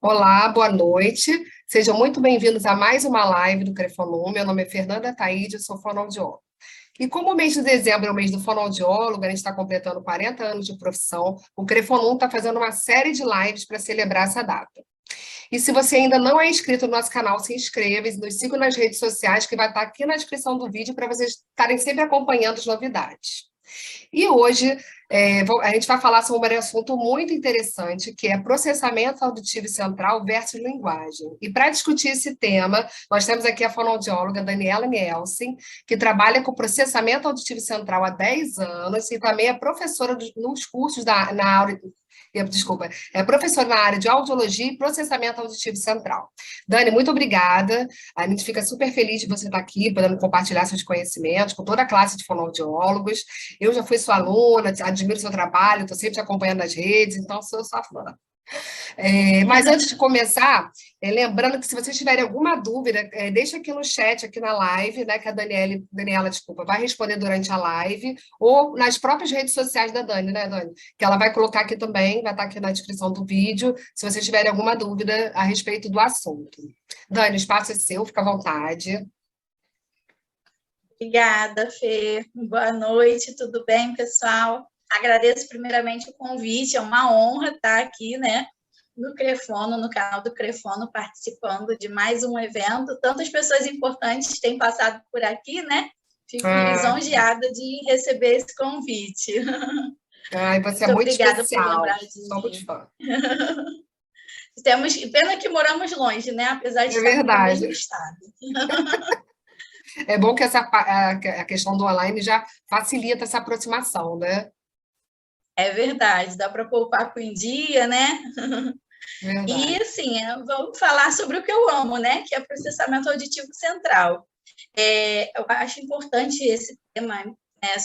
Olá, boa noite. Sejam muito bem-vindos a mais uma live do Crefonum. Meu nome é Fernanda Taíde, eu sou fonoaudióloga. E como o mês de dezembro é o mês do fonoaudiólogo, a gente está completando 40 anos de profissão, o Crefonum está fazendo uma série de lives para celebrar essa data. E se você ainda não é inscrito no nosso canal, se inscreva e nos siga nas redes sociais, que vai estar aqui na descrição do vídeo para vocês estarem sempre acompanhando as novidades. E hoje a gente vai falar sobre um assunto muito interessante, que é processamento auditivo central versus linguagem. E para discutir esse tema, nós temos aqui a fonoaudióloga Daniela Mielsen, que trabalha com processamento auditivo central há 10 anos e também é professora nos cursos desculpa, é professora na área de audiologia e processamento auditivo central. Dani, muito obrigada. A gente fica super feliz de você estar aqui, podendo compartilhar seus conhecimentos com toda a classe de fonoaudiólogos. Eu já fui sua aluna, admiro seu trabalho, estou sempre te acompanhando nas redes, então sou sua fã. Mas antes de começar, lembrando que se vocês tiverem alguma dúvida, deixa aqui no chat, aqui na live, né, que a Daniela, desculpa, vai responder durante a live, ou nas próprias redes sociais da Dani, né, Dani? Que ela vai colocar aqui também, vai estar aqui na descrição do vídeo, se vocês tiverem alguma dúvida a respeito do assunto. Dani, o espaço é seu, fica à vontade. Obrigada, Fê. Boa noite, tudo bem, pessoal? Agradeço primeiramente o convite, é uma honra estar aqui, né, no Crefono, no canal do Crefono, participando de mais um evento. Tantas pessoas importantes têm passado por aqui, né? Fico lisonjeada de receber esse convite. Ai, você é muito obrigada especial. Por lembrar de mim. Somos fã. Pena que moramos longe, né? Apesar de estar no mesmo estado. É bom que a questão do online já facilita essa aproximação, né? É verdade, dá para pôr o papo em dia, né? Verdade. E, assim, vamos falar sobre o que eu amo, né? Que é processamento auditivo central. Eu acho importante esse tema,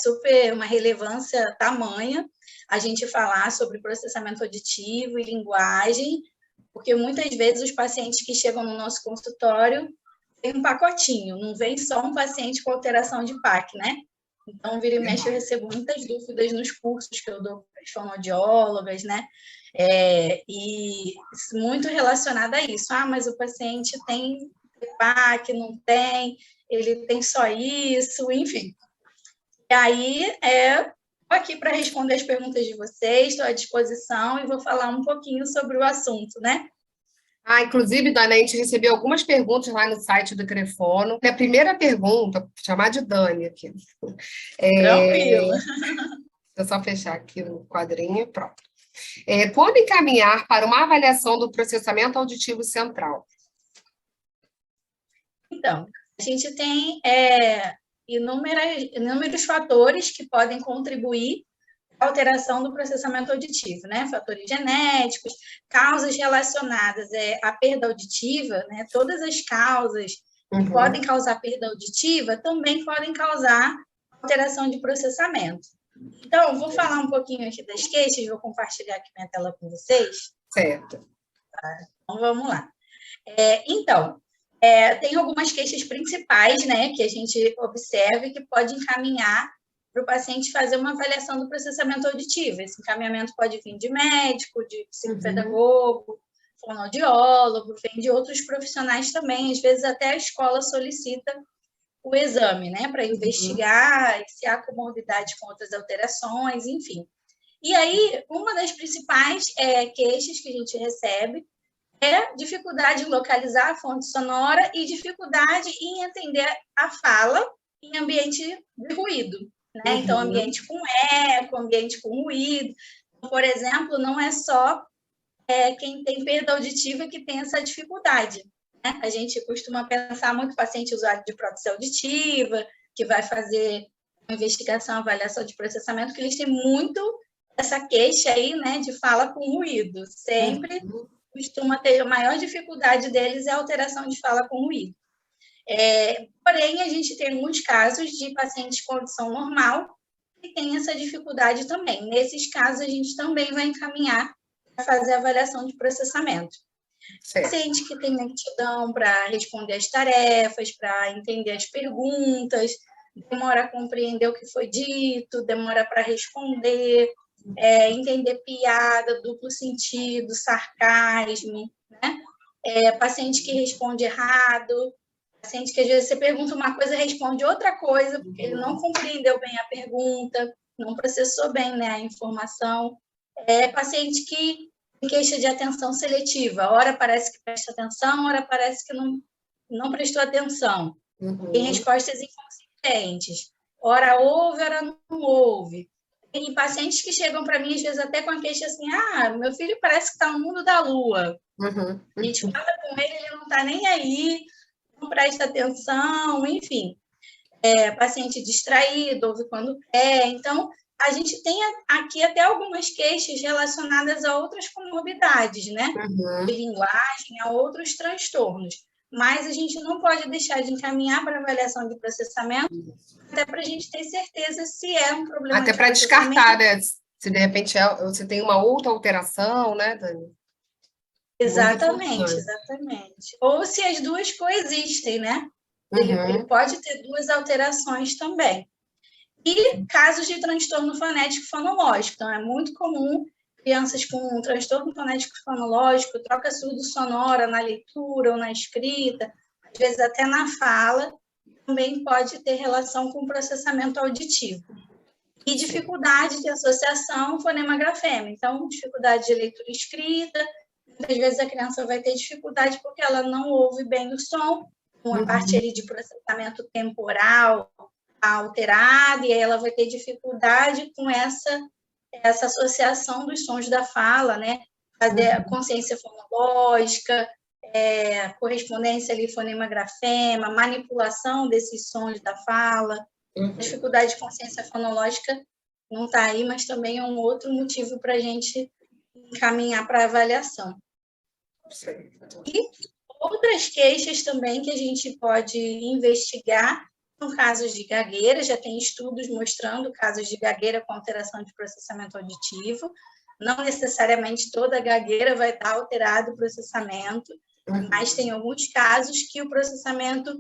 super uma relevância tamanha, a gente falar sobre processamento auditivo e linguagem, porque muitas vezes os pacientes que chegam no nosso consultório têm um pacotinho, não vem só um paciente com alteração de PAC, né? Então, vira e mexe, eu recebo muitas dúvidas nos cursos que eu dou para as fonoaudiólogas, né? E muito relacionado a isso. Ah, mas o paciente tem PAC, não tem, ele tem só isso, enfim. E aí, estou aqui para responder as perguntas de vocês, estou à disposição e vou falar um pouquinho sobre o assunto, né? Inclusive, Dani, a gente recebeu algumas perguntas lá no site do Crefono. A primeira pergunta, vou chamar de Dani aqui. Tranquilo. Deixa eu só fechar aqui o quadrinho, pronto. Quando encaminhar para uma avaliação do processamento auditivo central? Então, a gente tem inúmeros fatores que podem contribuir à alteração do processamento auditivo, né? Fatores genéticos, causas relacionadas à perda auditiva, né? Todas as causas que podem causar perda auditiva também podem causar alteração de processamento. Então, vou falar um pouquinho aqui das queixas, vou compartilhar aqui minha tela com vocês. Certo. Então, vamos lá. Tem algumas queixas principais, né, que a gente observa e que pode encaminhar para o paciente fazer uma avaliação do processamento auditivo. Esse encaminhamento pode vir de médico, de psicopedagogo, fonoaudiólogo, vem de outros profissionais também. Às vezes até a escola solicita o exame, né, para investigar se há comorbidade com outras alterações, enfim. E aí, uma das principais queixas que a gente recebe é dificuldade em localizar a fonte sonora e dificuldade em entender a fala em ambiente de ruído, né? Então, ambiente com eco, ambiente com ruído. Por exemplo, não é só quem tem perda auditiva que tem essa dificuldade, né? A gente costuma pensar muito paciente usuário de prótese auditiva, que vai fazer uma investigação, avaliação de processamento, que eles têm muito essa queixa aí, né, de fala com ruído. Sempre costuma ter a maior dificuldade deles é a alteração de fala com ruído. Porém, a gente tem alguns casos de pacientes com audição normal que tem essa dificuldade também. Nesses casos, a gente também vai encaminhar para fazer a avaliação de processamento. Certo. Paciente que tem lentidão para responder as tarefas, para entender as perguntas, demora a compreender o que foi dito, demora para responder, entender piada, duplo sentido, sarcasmo, né? Paciente que responde errado, paciente que às vezes você pergunta uma coisa e responde outra coisa, porque ele não compreendeu bem a pergunta, não processou bem, né, a informação. Paciente que tem queixa de atenção seletiva, ora parece que presta atenção, ora parece que não prestou atenção. Tem respostas inconsistentes, ora ouve, ora não ouve. Tem pacientes que chegam para mim, às vezes, até com a queixa assim, meu filho parece que está no mundo da lua. A gente fala com ele, ele não está nem aí, não presta atenção, enfim. Paciente distraído, ouve quando quer. Então, a gente tem aqui até algumas queixas relacionadas a outras comorbidades, né? De linguagem, a outros transtornos. Mas a gente não pode deixar de encaminhar para avaliação de processamento, até para a gente ter certeza se é um problema até de para descartar, né? Se de repente você tem uma outra alteração, né, Dani? Exatamente, exatamente. Ou se as duas coexistem, né? Ele pode ter duas alterações também. E casos de transtorno fonético fonológico. Então, é muito comum crianças com transtorno fonético fonológico, troca surdo-sonora na leitura ou na escrita, às vezes até na fala, também pode ter relação com processamento auditivo. E dificuldade de associação fonema-grafema. Então, dificuldade de leitura escrita, muitas vezes a criança vai ter dificuldade porque ela não ouve bem o som, uma parte ali de processamento temporal alterada, e aí ela vai ter dificuldade com essa associação dos sons da fala, né? Fazer a consciência fonológica, correspondência ali fonema-grafema, manipulação desses sons da fala. A dificuldade de consciência fonológica não está aí, mas também é um outro motivo para a gente encaminhar para avaliação. E outras queixas também que a gente pode investigar são casos de gagueira, já tem estudos mostrando casos de gagueira com alteração de processamento auditivo. Não necessariamente toda gagueira vai estar alterado o processamento, mas tem alguns casos que o processamento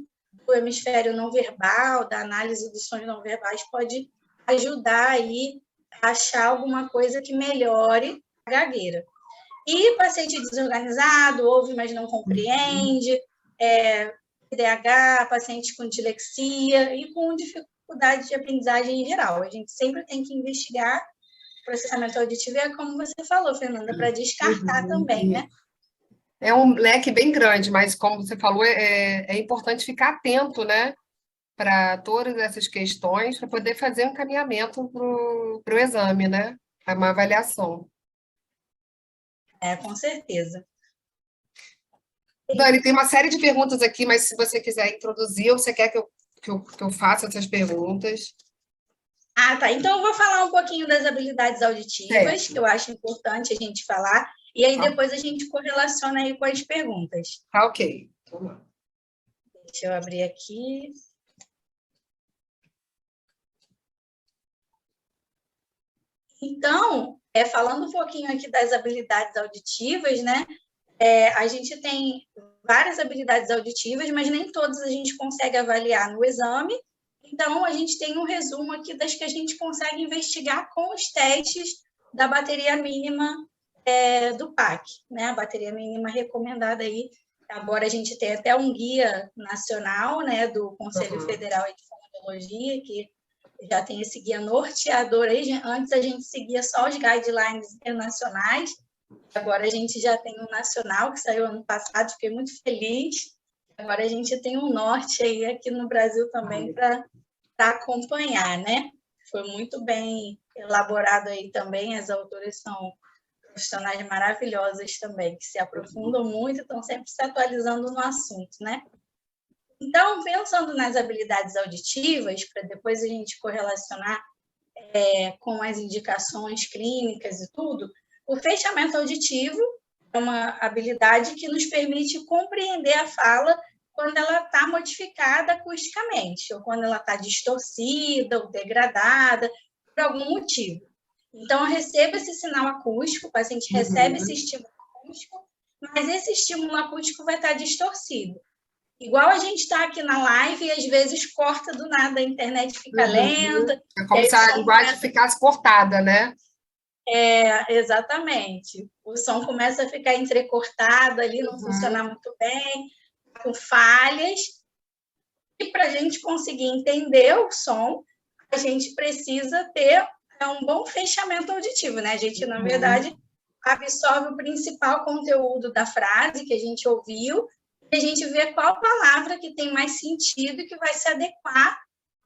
do hemisfério não verbal, da análise dos sons não verbais, pode ajudar aí a achar alguma coisa que melhore a gagueira. E paciente desorganizado, ouve, mas não compreende, TDAH, paciente com dislexia e com dificuldade de aprendizagem em geral. A gente sempre tem que investigar o processamento auditivo, e é como você falou, Fernanda, para descartar também, né? É um leque bem grande, mas como você falou, é importante ficar atento, né, para todas essas questões, para poder fazer um encaminhamento para o exame, né, para uma avaliação. Com certeza. Dani, tem uma série de perguntas aqui, mas se você quiser introduzir, ou você quer que eu faça essas perguntas? Tá. Então, eu vou falar um pouquinho das habilidades auditivas, que eu acho importante a gente falar, e aí depois a gente correlaciona aí com as perguntas. Tá, ok. Vamos lá. Deixa eu abrir aqui. Então, falando um pouquinho aqui das habilidades auditivas, né? A gente tem várias habilidades auditivas, mas nem todas a gente consegue avaliar no exame. Então, a gente tem um resumo aqui das que a gente consegue investigar com os testes da bateria mínima do PAC, né? A bateria mínima recomendada aí. Agora a gente tem até um guia nacional, né, do Conselho Federal de Fonoaudiologia, que já tem esse guia norteador aí. Antes a gente seguia só os guidelines internacionais, agora a gente já tem um nacional que saiu ano passado, fiquei muito feliz. Agora a gente tem um norte aí aqui no Brasil também para acompanhar, né? Foi muito bem elaborado aí também, as autoras são profissionais maravilhosas também, que se aprofundam muito, estão sempre se atualizando no assunto, né? Então, pensando nas habilidades auditivas, para depois a gente correlacionar com as indicações clínicas e tudo, o fechamento auditivo é uma habilidade que nos permite compreender a fala quando ela está modificada acusticamente, ou quando ela está distorcida ou degradada, por algum motivo. Então, eu recebo esse sinal acústico, o paciente recebe esse estímulo acústico, mas esse estímulo acústico vai estar distorcido. Igual a gente está aqui na live e às vezes corta do nada, a internet fica lenta. É como se a linguagem ficasse cortada, né? Exatamente. O som começa a ficar entrecortado ali, não funcionar muito bem, com falhas. E para a gente conseguir entender o som, a gente precisa ter um bom fechamento auditivo, né? A gente, na verdade, absorve o principal conteúdo da frase que a gente ouviu e a gente vê qual palavra que tem mais sentido e que vai se adequar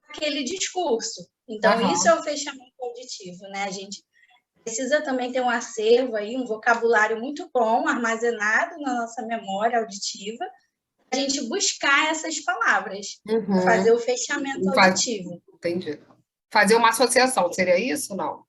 àquele discurso. Então, isso é o fechamento auditivo, né? A gente precisa também ter um acervo aí, um vocabulário muito bom, armazenado na nossa memória auditiva, a gente buscar essas palavras, fazer o fechamento auditivo. Entendi. Fazer uma associação, seria isso, não?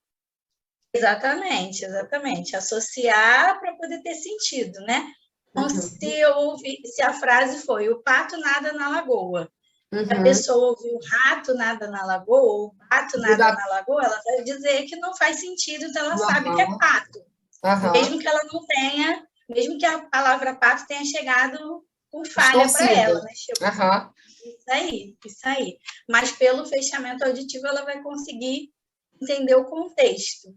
Exatamente, exatamente. Associar para poder ter sentido, né? Então, se a frase foi o pato nada na lagoa, a pessoa ouviu o rato nada na lagoa, ou o pato nada na lagoa, ela vai dizer que não faz sentido, então ela sabe que é pato. Mesmo que ela não tenha, mesmo que a palavra pato tenha chegado com falha para ela, né? Isso aí. Mas pelo fechamento auditivo, ela vai conseguir entender o contexto.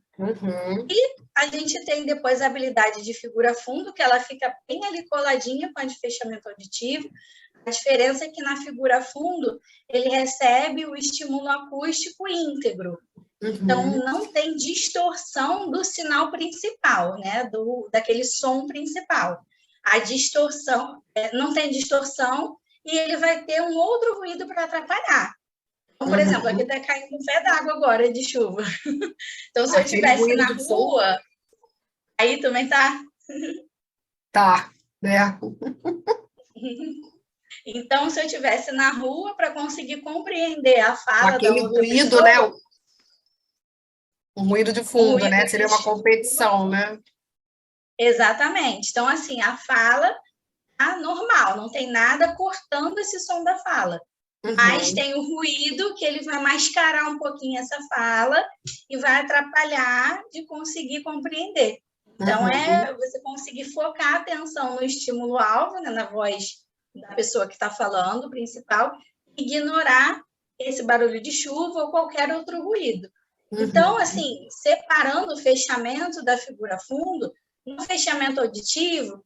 E a gente tem depois a habilidade de figura fundo, que ela fica bem ali coladinha com a de fechamento auditivo. A diferença é que na figura fundo, ele recebe o estímulo acústico íntegro. Então, não tem distorção do sinal principal, né? Daquele som principal. A distorção, não tem distorção e ele vai ter um outro ruído para atrapalhar. Então, por exemplo, aqui está caindo um pé d'água agora de chuva. Então, se eu estivesse na rua, aí também tá? Tá, né? Então, se eu estivesse na rua, para conseguir compreender a fala da outra ruído, pessoa, né? Um ruído de fundo, né? Seria uma competição, né? Exatamente. Então, assim, a fala tá normal, não tem nada cortando esse som da fala. Mas tem o ruído que ele vai mascarar um pouquinho essa fala e vai atrapalhar de conseguir compreender. Então, você conseguir focar a atenção no estímulo-alvo, né, na voz da pessoa que está falando, principal, ignorar esse barulho de chuva ou qualquer outro ruído. Então, assim, separando o fechamento da figura fundo, no fechamento auditivo,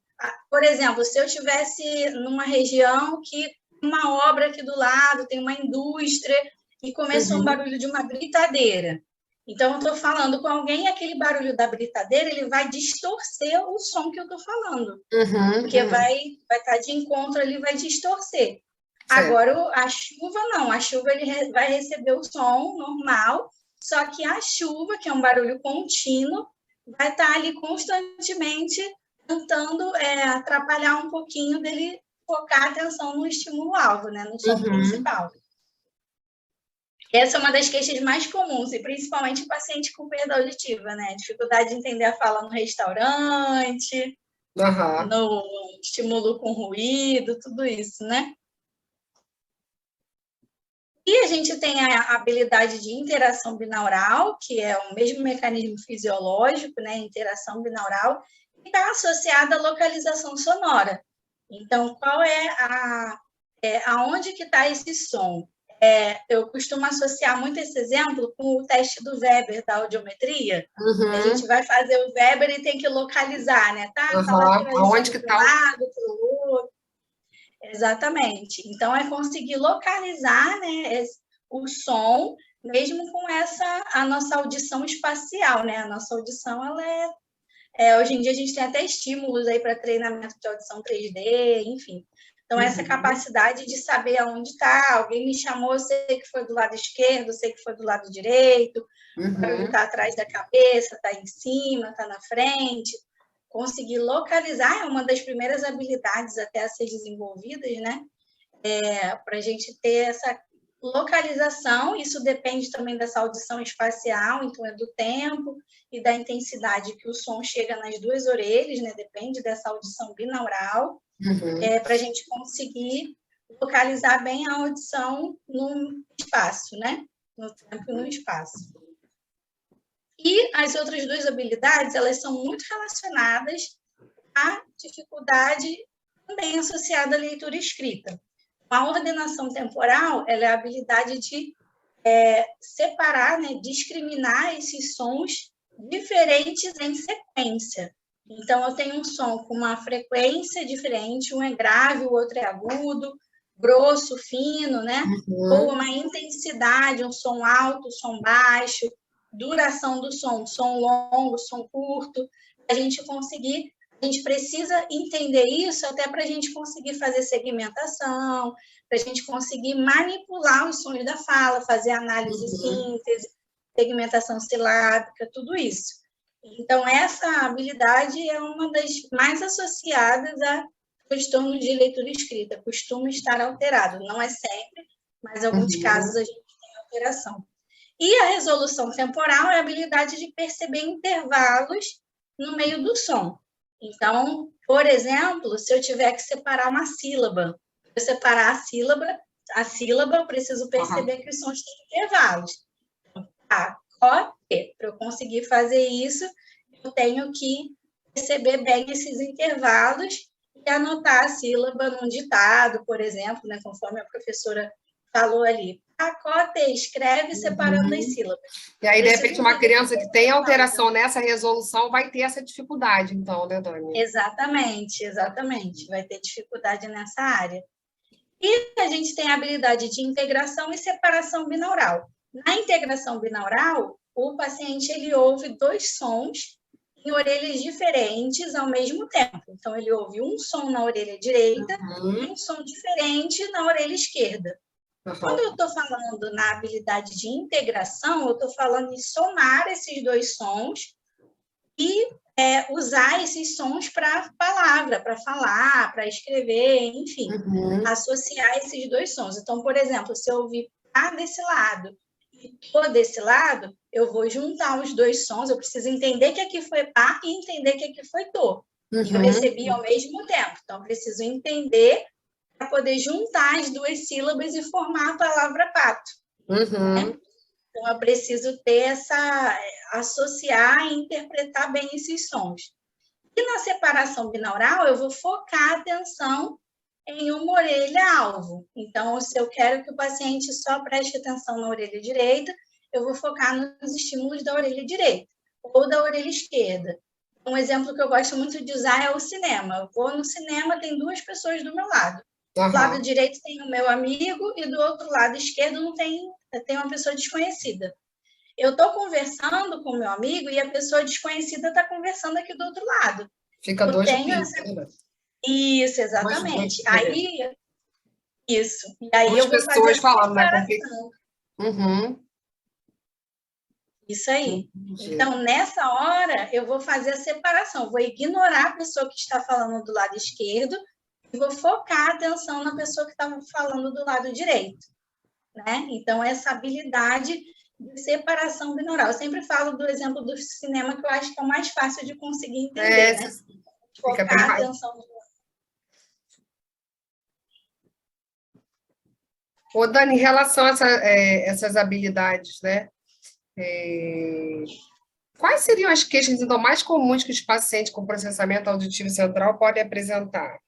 por exemplo, se eu estivesse numa região que uma obra aqui do lado, tem uma indústria, e começou um barulho de uma britadeira. Então, eu estou falando com alguém e aquele barulho da britadeira, ele vai distorcer o som que eu estou falando. Porque vai estar de encontro ali, vai distorcer. Agora, a chuva não. A chuva ele vai receber o som normal, só que a chuva, que é um barulho contínuo, vai estar ali constantemente tentando atrapalhar um pouquinho dele focar a atenção no estímulo-alvo, né? No som principal. Essa é uma das queixas mais comuns, e principalmente em paciente com perda auditiva, né? Dificuldade de entender a fala no restaurante, no estímulo com ruído, tudo isso, né? E a gente tem a habilidade de interação binaural, que é o mesmo mecanismo fisiológico, né? Interação binaural, e está associada à localização sonora. Então, qual aonde que está esse som? Eu costumo associar muito esse exemplo com o teste do Weber, da audiometria. A gente vai fazer o Weber e tem que localizar, né? Tá aonde que está? Pro outro. Exatamente. Então, é conseguir localizar, né, o som, mesmo com a nossa audição espacial, né? A nossa audição, ela hoje em dia a gente tem até estímulos aí para treinamento de audição 3D, enfim. Então, essa capacidade de saber aonde está, alguém me chamou, eu sei que foi do lado esquerdo, eu sei que foi do lado direito, o barulho está atrás da cabeça, está em cima, está na frente. Conseguir localizar é uma das primeiras habilidades até a ser desenvolvidas, né? Para a gente ter essa localização, isso depende também dessa audição espacial, então é do tempo e da intensidade que o som chega nas duas orelhas, né? Depende dessa audição binaural, para a gente conseguir localizar bem a audição no espaço, né? No tempo e no espaço. E as outras duas habilidades, elas são muito relacionadas à dificuldade também associada à leitura e escrita. A ordenação temporal, ela é a habilidade de separar, né, discriminar esses sons diferentes em sequência. Então, eu tenho um som com uma frequência diferente, um é grave, o outro é agudo, grosso, fino, né? Ou uma intensidade, um som alto, som baixo, duração do som longo, som curto. A gente precisa entender isso até para a gente conseguir fazer segmentação, para a gente conseguir manipular os sons da fala, fazer análise e síntese, segmentação silábica, tudo isso. Então, essa habilidade é uma das mais associadas a transtorno de leitura e escrita, costuma estar alterado. Não é sempre, mas em alguns casos a gente tem alteração. E a resolução temporal é a habilidade de perceber intervalos no meio do som. Então, por exemplo, se eu tiver que separar uma sílaba, para eu separar a sílaba, eu preciso perceber que os sons têm intervalos. Para eu conseguir fazer isso, eu tenho que perceber bem esses intervalos e anotar a sílaba num ditado, por exemplo, né, conforme a professora falou ali. Pacote, escreve separando as sílabas. E aí, de repente, uma criança que tem alteração nessa resolução vai ter essa dificuldade, então, né, Dani? Exatamente. Vai ter dificuldade nessa área. E a gente tem a habilidade de integração e separação binaural. Na integração binaural, o paciente ele ouve 2 sons em orelhas diferentes ao mesmo tempo. Então, ele ouve um som na orelha direita e um som diferente na orelha esquerda. Quando eu estou falando na habilidade de integração, eu estou falando em somar esses 2 sons e usar esses sons para palavra, para falar, para escrever, enfim, associar esses 2 sons. Então, por exemplo, se eu ouvir pá desse lado e tô desse lado, eu vou juntar os 2 sons, eu preciso entender que aqui foi pá e entender que aqui foi tô. E eu recebi ao mesmo tempo. Então, eu preciso entender para poder juntar as 2 sílabas e formar a palavra pato. Né? Então, eu preciso ter associar e interpretar bem esses sons. E na separação binaural, eu vou focar a atenção em uma orelha-alvo. Então, se eu quero que o paciente só preste atenção na orelha direita, eu vou focar nos estímulos da orelha direita ou da orelha esquerda. Um exemplo que eu gosto muito de usar é o cinema. Eu vou no cinema, tem 2 pessoas do meu lado. Do lado direito tem o meu amigo e do outro lado esquerdo tem uma pessoa desconhecida. Eu estou conversando com o meu amigo e a pessoa desconhecida está conversando aqui do outro lado. Fica 2 Isso, exatamente. Aí, isso. E aí 2 eu vou pessoas fazer falando, né? Isso aí. Então, nessa hora, eu vou fazer a separação. Vou ignorar a pessoa que está falando do lado esquerdo e vou focar a atenção na pessoa que está falando do lado direito. Né? Então, essa habilidade de separação binaural. Eu sempre falo do exemplo do cinema, que eu acho que é o mais fácil de conseguir entender, né? Focar a atenção no... Ô, Dani, em relação a essas habilidades, né? Quais seriam as queixas então, mais comuns que os pacientes com processamento auditivo central podem apresentar?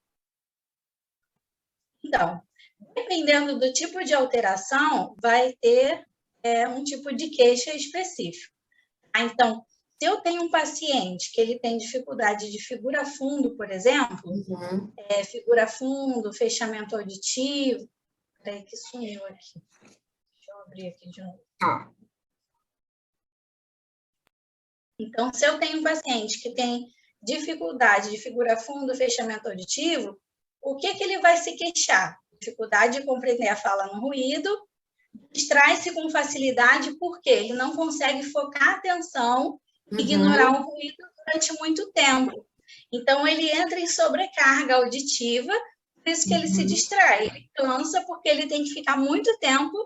Então, dependendo do tipo de alteração, vai ter um tipo de queixa específico. Então, se eu tenho um paciente que ele tem dificuldade de figura fundo, por exemplo, figura fundo, fechamento auditivo... Peraí que sumiu aqui. Deixa eu abrir aqui de novo. Então, se eu tenho um paciente que tem dificuldade de figura fundo, fechamento auditivo, o que ele vai se queixar? Dificuldade de compreender a fala no ruído, distrai-se com facilidade porque ele não consegue focar a atenção e ignorar o ruído durante muito tempo. Então, ele entra em sobrecarga auditiva, por isso que ele se distrai. Ele cansa porque ele tem que ficar muito tempo,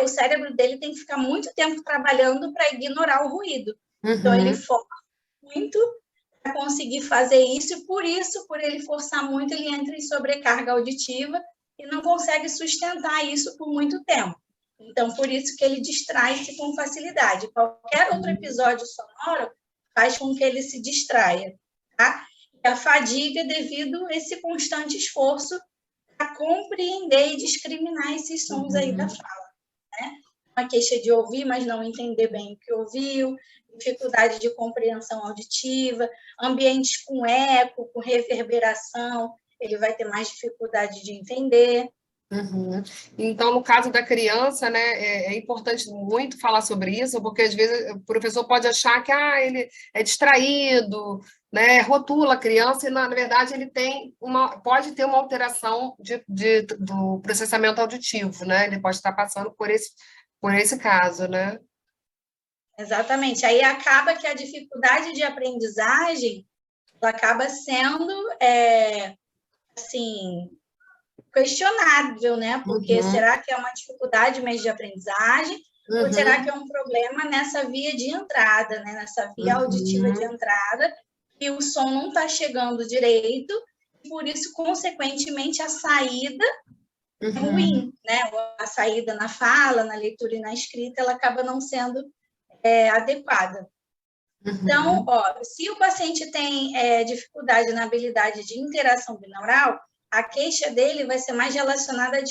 o cérebro dele tem que ficar muito tempo trabalhando para ignorar o ruído. Então, ele foca muito para conseguir fazer isso, e por isso, por ele forçar muito, ele entra em sobrecarga auditiva e não consegue sustentar isso por muito tempo. Então, por isso que ele distrai-se com facilidade. Qualquer outro episódio sonoro faz com que ele se distraia. Tá? E a fadiga devido a esse constante esforço para compreender e discriminar esses sons aí da fala. Né? uma queixa de ouvir, mas não entender bem o que ouviu, dificuldade de compreensão auditiva, ambientes com eco, com reverberação, ele vai ter mais dificuldade de entender. Uhum. Então, no caso da criança, né, é importante muito falar sobre isso, porque às vezes o professor pode achar que ele é distraído, né, rotula a criança, e na verdade ele pode ter uma alteração do processamento auditivo, né? Ele pode estar passando por esse caso, né? Exatamente. Aí acaba que a dificuldade de aprendizagem ela acaba sendo assim questionável, né? Porque Uhum. será que é uma dificuldade mesmo de aprendizagem? Ou será que é um problema nessa via de entrada, né? Nessa via auditiva de entrada, que o som não está chegando direito, e por isso, consequentemente, a saída é ruim, né? A saída na fala, na leitura e na escrita, ela acaba não sendo adequada. Então, se o paciente tem dificuldade na habilidade de interação binaural, a queixa dele vai ser mais relacionada a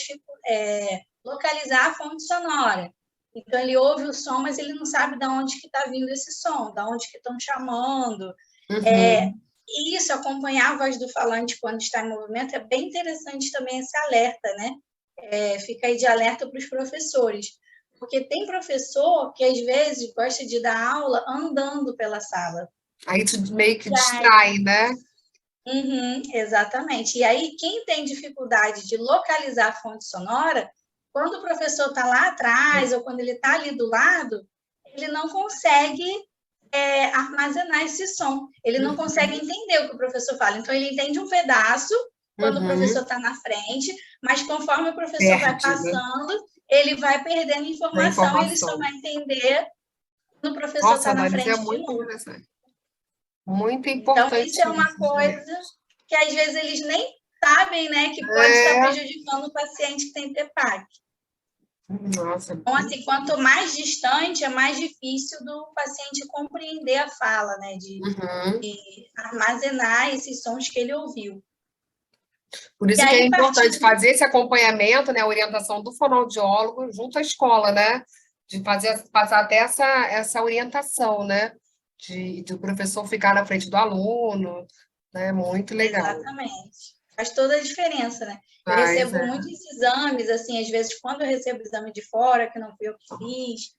localizar a fonte sonora. Então, ele ouve o som, mas ele não sabe de onde que está vindo esse som, de onde que estão chamando. E isso, acompanhar a voz do falante quando está em movimento, é bem interessante também esse alerta, né? Fica aí de alerta para os professores. Porque tem professor que, às vezes, gosta de dar aula andando pela sala. Aí tu meio que distrai, né? Exatamente. E aí, quem tem dificuldade de localizar a fonte sonora, quando o professor está lá atrás ou quando ele está ali do lado, ele não consegue armazenar esse som. Ele não consegue entender o que o professor fala. Então, ele entende um pedaço quando o professor está na frente, mas conforme o professor vai passando, ele vai perdendo informação e ele só vai entender quando o professor está na frente de novo. Muito importante. Então, isso é uma coisa que às vezes eles nem sabem, né, que pode estar prejudicando o paciente que tem TPAC. Nossa. Então, assim, quanto mais distante, é mais difícil do paciente compreender a fala, né, de armazenar esses sons que ele ouviu. Por isso que é importante fazer esse acompanhamento, né, a orientação do fonoaudiólogo junto à escola, né, de passar até essa orientação, né, do professor ficar na frente do aluno, né, muito legal. Exatamente. Faz toda a diferença, né? Eu recebo muitos exames, assim, às vezes, quando eu recebo exame de fora, que não fui eu que fiz,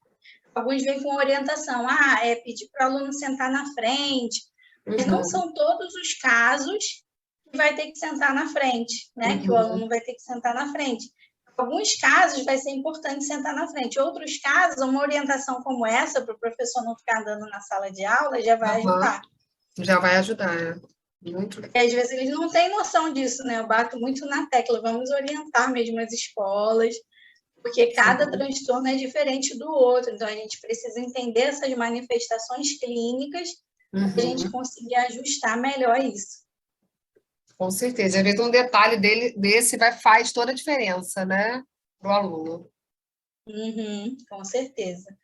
alguns vêm com orientação, pedir para o aluno sentar na frente, mas não são todos os casos que vai ter que sentar na frente, né? Que o aluno vai ter que sentar na frente. Em alguns casos vai ser importante sentar na frente. Outros casos, uma orientação como essa, para o professor não ficar andando na sala de aula, já vai ajudar. Já vai ajudar, muito legal. E às vezes eles não têm noção disso, né? Eu bato muito na tecla, vamos orientar mesmo as escolas, porque cada transtorno é diferente do outro, então a gente precisa entender essas manifestações clínicas para a gente conseguir ajustar melhor isso. Com certeza. Às vezes um detalhe desse faz toda a diferença, né, para o aluno. Com certeza.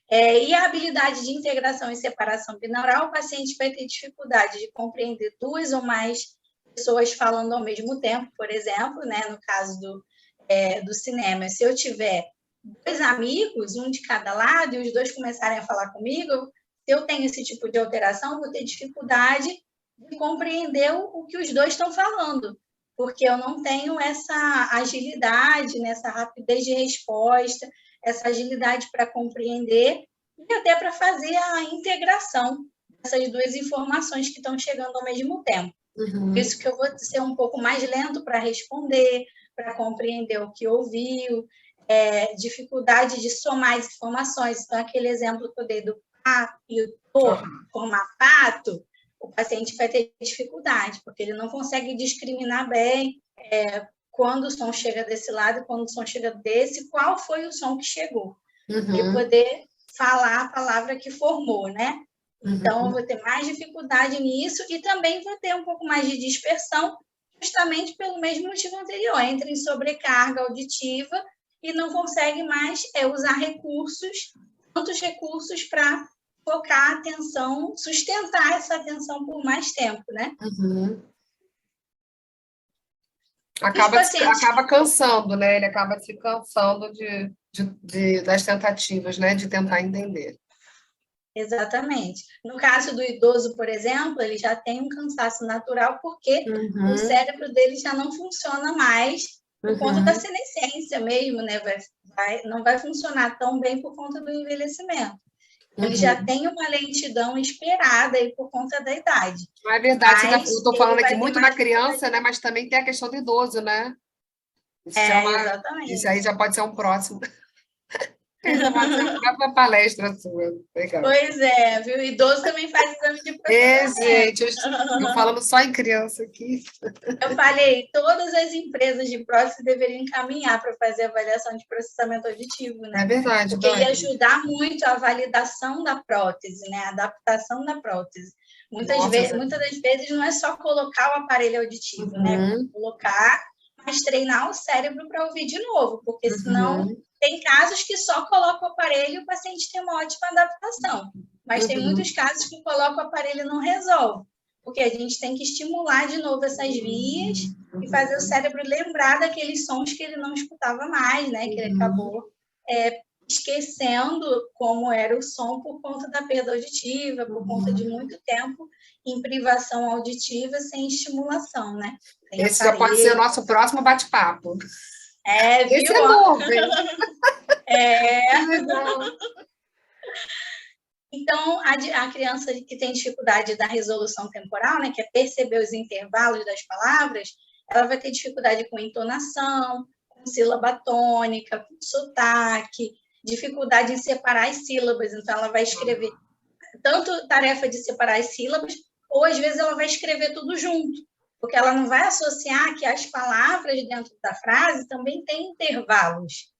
E a habilidade de integração e separação binaural, o paciente vai ter dificuldade de compreender duas ou mais pessoas falando ao mesmo tempo, por exemplo, né, no caso do cinema. Se eu tiver dois amigos, um de cada lado, e os dois começarem a falar comigo, se eu tenho esse tipo de alteração, vou ter dificuldade de compreender o que os dois estão falando, porque eu não tenho essa agilidade, né, essa rapidez de resposta, essa agilidade para compreender e até para fazer a integração dessas duas informações que estão chegando ao mesmo tempo. Por isso que eu vou ser um pouco mais lento para responder, para compreender o que ouviu, dificuldade de somar as informações. Então, aquele exemplo que eu dei do pato e o to, formar pato, o paciente vai ter dificuldade, porque ele não consegue discriminar bem quando o som chega desse lado e quando o som chega desse, qual foi o som que chegou. E poder falar a palavra que formou, né? Então, eu vou ter mais dificuldade nisso e também vou ter um pouco mais de dispersão, justamente pelo mesmo motivo anterior. Entra em sobrecarga auditiva e não consegue mais usar tantos recursos para focar a atenção, sustentar essa atenção por mais tempo, né? Acaba cansando, né? Ele acaba se cansando das tentativas, né, de tentar entender. Exatamente. No caso do idoso, por exemplo, ele já tem um cansaço natural porque o cérebro dele já não funciona mais por conta da senescência mesmo, né? Não vai funcionar tão bem por conta do envelhecimento. Ele já tem uma lentidão esperada aí por conta da idade. Não é verdade, eu estou falando aqui muito da criança, né? Mas também tem a questão do idoso, né? Exatamente. Isso aí já pode ser um próximo. Já pode ser uma palestra sua. Legal. Pois é, viu? O idoso também faz exame de processamento. Gente, eu falando só em criança aqui. Eu falei, todas as empresas de prótese deveriam encaminhar para fazer avaliação de processamento auditivo, né? É verdade. Porque ia ajudar muito a validação da prótese, né? A adaptação da prótese. Muitas das vezes não é só colocar o aparelho auditivo, né? Colocar, mas treinar o cérebro para ouvir de novo, porque senão tem casos que só coloca o aparelho e o paciente tem uma ótima adaptação. Mas tem muitos casos que coloca o aparelho e não resolve. Porque a gente tem que estimular de novo essas vias e fazer o cérebro lembrar daqueles sons que ele não escutava mais, né? Que ele acabou esquecendo como era o som por conta da perda auditiva, por conta de muito tempo em privação auditiva sem estimulação, né? Esse já pode ser o nosso próximo bate-papo. Viu? Esse é novo. Então, a criança que tem dificuldade da resolução temporal, né, que é perceber os intervalos das palavras, ela vai ter dificuldade com entonação, com sílaba tônica, com sotaque, dificuldade em separar as sílabas. Então, ela vai escrever tanto tarefa de separar as sílabas, ou às vezes ela vai escrever tudo junto, porque ela não vai associar que as palavras dentro da frase também têm intervalos.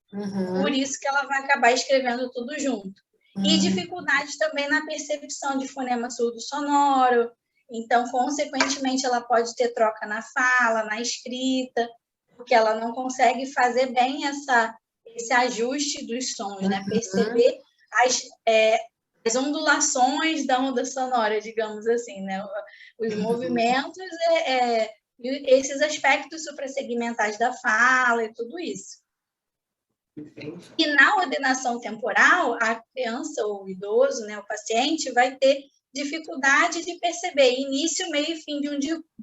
Por isso que ela vai acabar escrevendo tudo junto. E dificuldade também na percepção de fonema surdo sonoro. Então, consequentemente, ela pode ter troca na fala, na escrita, porque ela não consegue fazer bem esse ajuste dos sons, né? Perceber as ondulações da onda sonora, digamos assim, né? Os movimentos, esses aspectos suprassegmentais da fala e tudo isso. E na ordenação temporal, a criança ou o idoso, né, o paciente, vai ter dificuldade de perceber início, meio e fim de um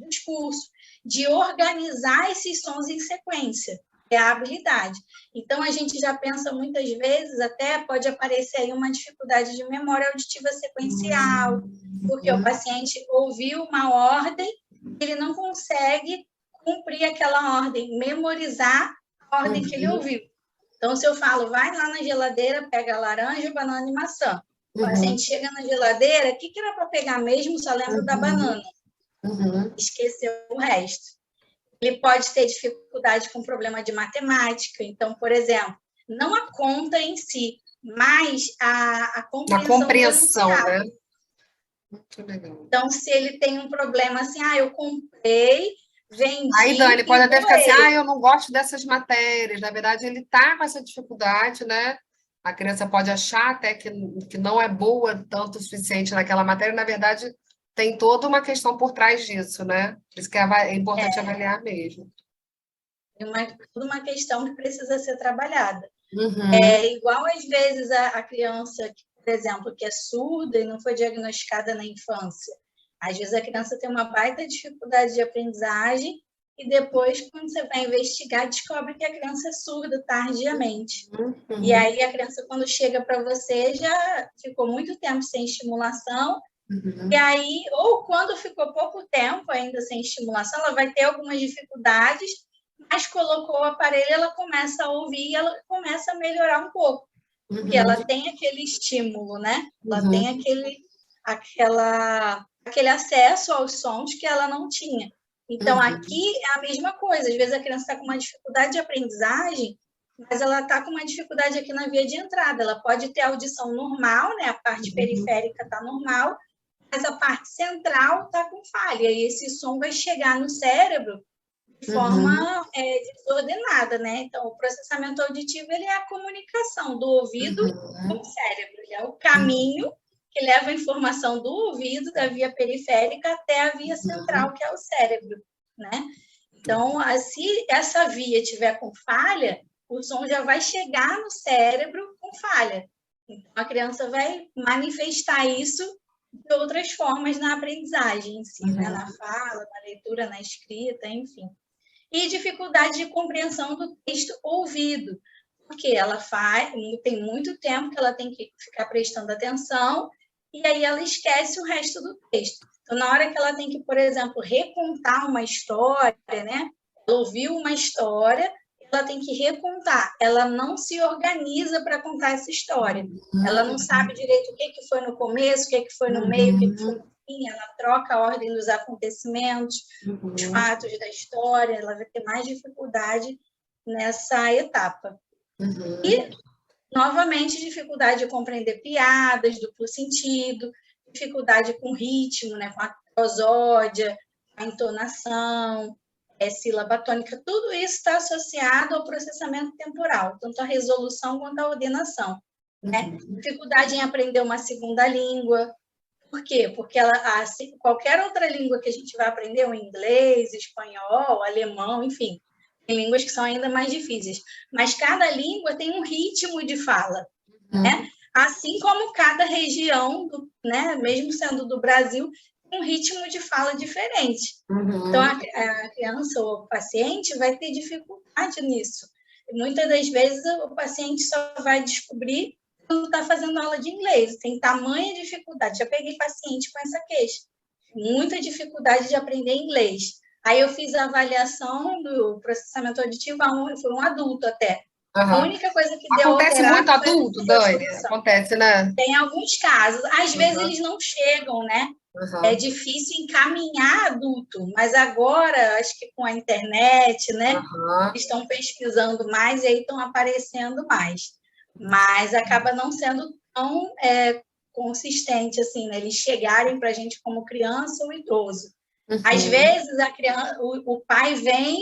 discurso, de organizar esses sons em sequência, é a habilidade. Então, a gente já pensa muitas vezes, até pode aparecer aí uma dificuldade de memória auditiva sequencial, porque o paciente ouviu uma ordem, ele não consegue cumprir aquela ordem, memorizar a ordem que ele ouviu. Então, se eu falo, vai lá na geladeira, pega laranja, banana e maçã. O paciente chega na geladeira, o que era para pegar mesmo? Só lembro da banana. Esqueceu o resto. Ele pode ter dificuldade com problema de matemática. Então, por exemplo, não a conta em si, mas a compreensão, né? Muito legal. Então, se ele tem um problema assim, eu comprei, vendi. Aí, Dani, pode até ficar assim, eu não gosto dessas matérias. Na verdade, ele está com essa dificuldade, né? A criança pode achar até que não é boa tanto o suficiente naquela matéria. Na verdade, tem toda uma questão por trás disso, né? Por isso que é importante avaliar mesmo. Toda uma questão que precisa ser trabalhada. Igual, às vezes, a criança, por exemplo, que é surda e não foi diagnosticada na infância. Às vezes a criança tem uma baita dificuldade de aprendizagem e depois, quando você vai investigar, descobre que a criança é surda tardiamente. E aí a criança, quando chega para você, já ficou muito tempo sem estimulação. E aí, ou quando ficou pouco tempo ainda sem estimulação, ela vai ter algumas dificuldades, mas colocou o aparelho, ela começa a ouvir e ela começa a melhorar um pouco. Porque ela tem aquele estímulo, né? Ela tem aquele acesso aos sons que ela não tinha. Então, aqui é a mesma coisa. Às vezes a criança está com uma dificuldade de aprendizagem, mas ela está com uma dificuldade aqui na via de entrada. Ela pode ter audição normal, né? A parte periférica está normal, mas a parte central está com falha. E esse som vai chegar no cérebro de forma desordenada, né? Então, o processamento auditivo, ele é a comunicação do ouvido com o cérebro. Ele é o caminho que leva a informação do ouvido, da via periférica, até a via central, que é o cérebro, né? Então, se essa via tiver com falha, o som já vai chegar no cérebro com falha. Então, a criança vai manifestar isso de outras formas na aprendizagem em si, né? Na fala, na leitura, na escrita, enfim. E dificuldade de compreensão do texto ouvido, porque ela tem muito tempo que ela tem que ficar prestando atenção e aí ela esquece o resto do texto. Então, na hora que ela tem que, por exemplo, recontar uma história, né? Ela ouviu uma história, ela tem que recontar. Ela não se organiza para contar essa história. Ela não sabe direito o que foi no começo, o que foi no meio, o que foi no fim. Ela troca a ordem dos acontecimentos, os fatos da história. Ela vai ter mais dificuldade nessa etapa. E, novamente, dificuldade de compreender piadas, duplo sentido, dificuldade com ritmo, né? Com a prosódia, a entonação, sílaba tônica, tudo isso está associado ao processamento temporal, tanto a resolução quanto a ordenação. Né? Dificuldade em aprender uma segunda língua. Por quê? Porque qualquer outra língua que a gente vai aprender, o inglês, espanhol, alemão, enfim, tem línguas que são ainda mais difíceis. Mas cada língua tem um ritmo de fala. Né? Assim como cada região, né, mesmo sendo do Brasil, um ritmo de fala diferente. Então, a criança ou o paciente vai ter dificuldade nisso. E muitas das vezes, o paciente só vai descobrir quando está fazendo aula de inglês. Tem tamanha dificuldade. Já peguei paciente com essa queixa. Muita dificuldade de aprender inglês. Aí, eu fiz a avaliação do processamento auditivo, foi um adulto até. A única coisa que deu Acontece muito adulto, Dani? Acontece, né? Tem alguns casos. Às vezes, eles não chegam, né? É difícil encaminhar adulto, mas agora, acho que com a internet, né, estão pesquisando mais e aí estão aparecendo mais. Mas acaba não sendo tão consistente, assim, né, eles chegarem para a gente como criança ou idoso. Às vezes, o pai vem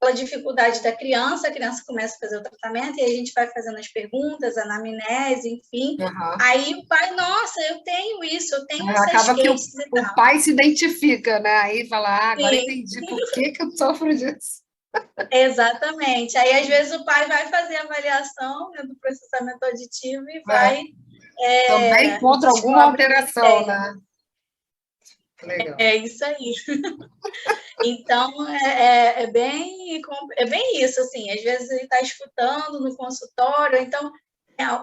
pela dificuldade da criança, a criança começa a fazer o tratamento e a gente vai fazendo as perguntas, a anamnese, enfim. Aí o pai, nossa, eu tenho isso, eu tenho essas acaba que o pai se identifica, né? Aí fala, agora entendi por que eu sofro disso. Exatamente. Aí, às vezes, o pai vai fazer a avaliação, né, do processamento auditivo e vai... Também encontra alguma alteração, né? Legal. É isso aí. Então, é bem isso, assim. Às vezes ele está escutando no consultório, então